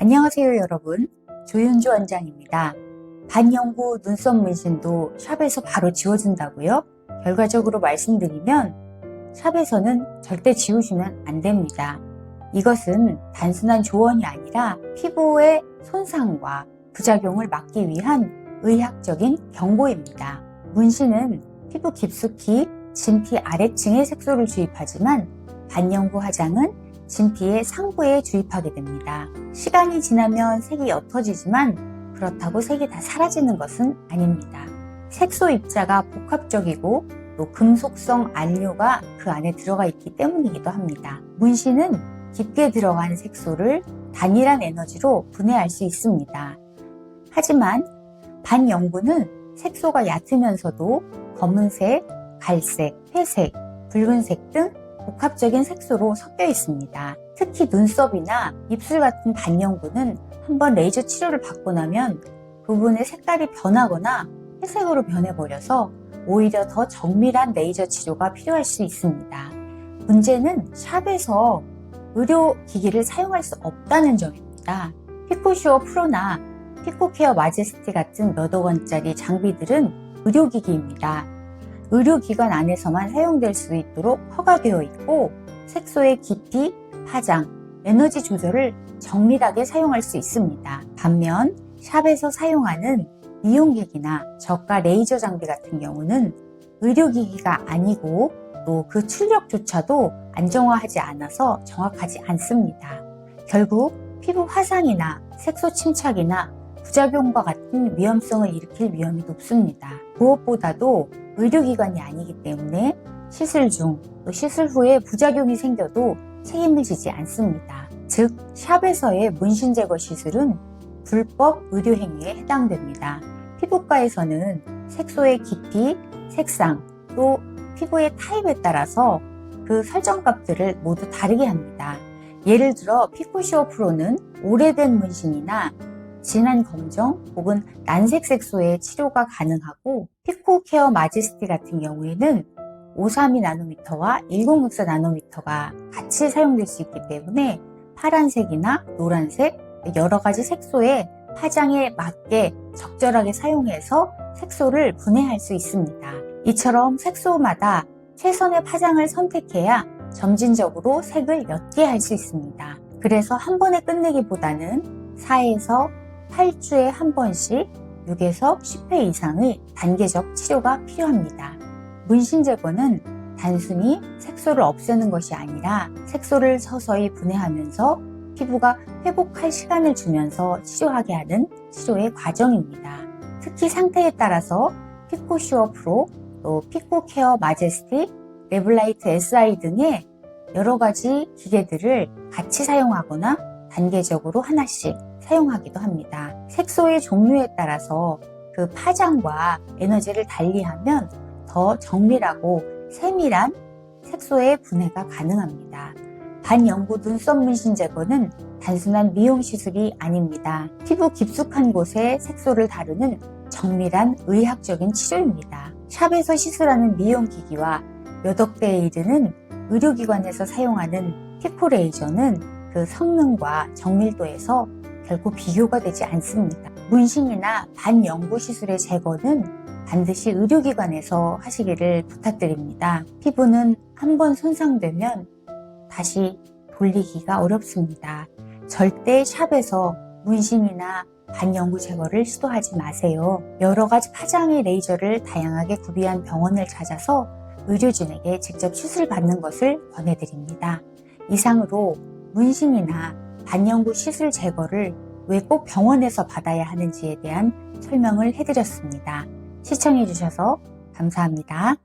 안녕하세요 여러분, 조윤주 원장입니다. 반영구 눈썹 문신도 샵에서 바로 지워진다고요? 결과적으로 말씀드리면 샵에서는 절대 지우시면 안 됩니다. 이것은 단순한 조언이 아니라 피부의 손상과 부작용을 막기 위한 의학적인 경고입니다. 문신은 피부 깊숙이 진피 아래층에 색소를 주입하지만 반영구 화장은 진피의 상부에 주입하게 됩니다. 시간이 지나면 색이 옅어지지만 그렇다고 색이 다 사라지는 것은 아닙니다. 색소 입자가 복합적이고 또 금속성 안료가 그 안에 들어가 있기 때문이기도 합니다. 문신은 깊게 들어간 색소를 단일한 에너지로 분해할 수 있습니다. 하지만 반영구는 색소가 얕으면서도 검은색, 갈색, 회색, 붉은색 등 복합적인 색소로 섞여 있습니다. 특히 눈썹이나 입술 같은 반영구는 한번 레이저 치료를 받고 나면 부분의 색깔이 변하거나 회색으로 변해버려서 오히려 더 정밀한 레이저 치료가 필요할 수 있습니다. 문제는 샵에서 의료기기를 사용할 수 없다는 점입니다. 피코슈어 프로나 피코케어 마제스티 같은 몇억 원짜리 장비들은 의료기기입니다. 의료기관 안에서만 사용될 수 있도록 허가되어 있고 색소의 깊이, 파장, 에너지 조절을 정밀하게 사용할 수 있습니다. 반면 샵에서 사용하는 미용기기나 저가 레이저 장비 같은 경우는 의료기기가 아니고 또 그 출력조차도 안정화하지 않아서 정확하지 않습니다. 결국 피부 화상이나 색소 침착이나 부작용과 같은 위험성을 일으킬 위험이 높습니다. 무엇보다도 의료기관이 아니기 때문에 시술 중 또 시술 후에 부작용이 생겨도 책임을 지지 않습니다. 즉 샵에서의 문신 제거 시술은 불법 의료행위에 해당됩니다. 피부과에서는 색소의 깊이, 색상, 또 피부의 타입에 따라서 그 설정값들을 모두 다르게 합니다. 예를 들어 피코슈어 프로는 오래된 문신이나 진한 검정 혹은 난색 색소의 치료가 가능하고 피코케어 마제스티 같은 경우에는 532나노미터와 1064나노미터가 같이 사용될 수 있기 때문에 파란색이나 노란색 여러 가지 색소의 파장에 맞게 적절하게 사용해서 색소를 분해할 수 있습니다. 이처럼 색소마다 최선의 파장을 선택해야 점진적으로 색을 옅게 할 수 있습니다. 그래서 한 번에 끝내기보다는 4에서 8주에 한 번씩 6에서 10회 이상의 단계적 치료가 필요합니다. 문신 제거는 단순히 색소를 없애는 것이 아니라 색소를 서서히 분해하면서 피부가 회복할 시간을 주면서 치료하게 하는 치료의 과정입니다. 특히 상태에 따라서 피코슈어 프로, 또 피코케어 마제스티, 레블라이트 SI 등의 여러 가지 기계들을 같이 사용하거나 단계적으로 하나씩 사용하기도 합니다. 색소의 종류에 따라서 그 파장과 에너지를 달리하면 더 정밀하고 세밀한 색소의 분해가 가능합니다. 반영구 눈썹 문신 제거는 단순한 미용 시술이 아닙니다. 피부 깊숙한 곳에 색소를 다루는 정밀한 의학적인 치료입니다. 샵에서 시술하는 미용기기와 몇억 대에 이르는 의료기관에서 사용하는 피코 레이저는 그 성능과 정밀도에서 결코 비교가 되지 않습니다. 문신이나 반영구 시술의 제거는 반드시 의료기관에서 하시기를 부탁드립니다. 피부는 한번 손상되면 다시 돌리기가 어렵습니다. 절대 샵에서 문신이나 반영구 제거를 시도하지 마세요. 여러 가지 파장의 레이저를 다양하게 구비한 병원을 찾아서 의료진에게 직접 시술받는 것을 권해드립니다. 이상으로 문신이나 반영구 시술 제거를 왜 꼭 병원에서 받아야 하는지에 대한 설명을 해드렸습니다. 시청해주셔서 감사합니다.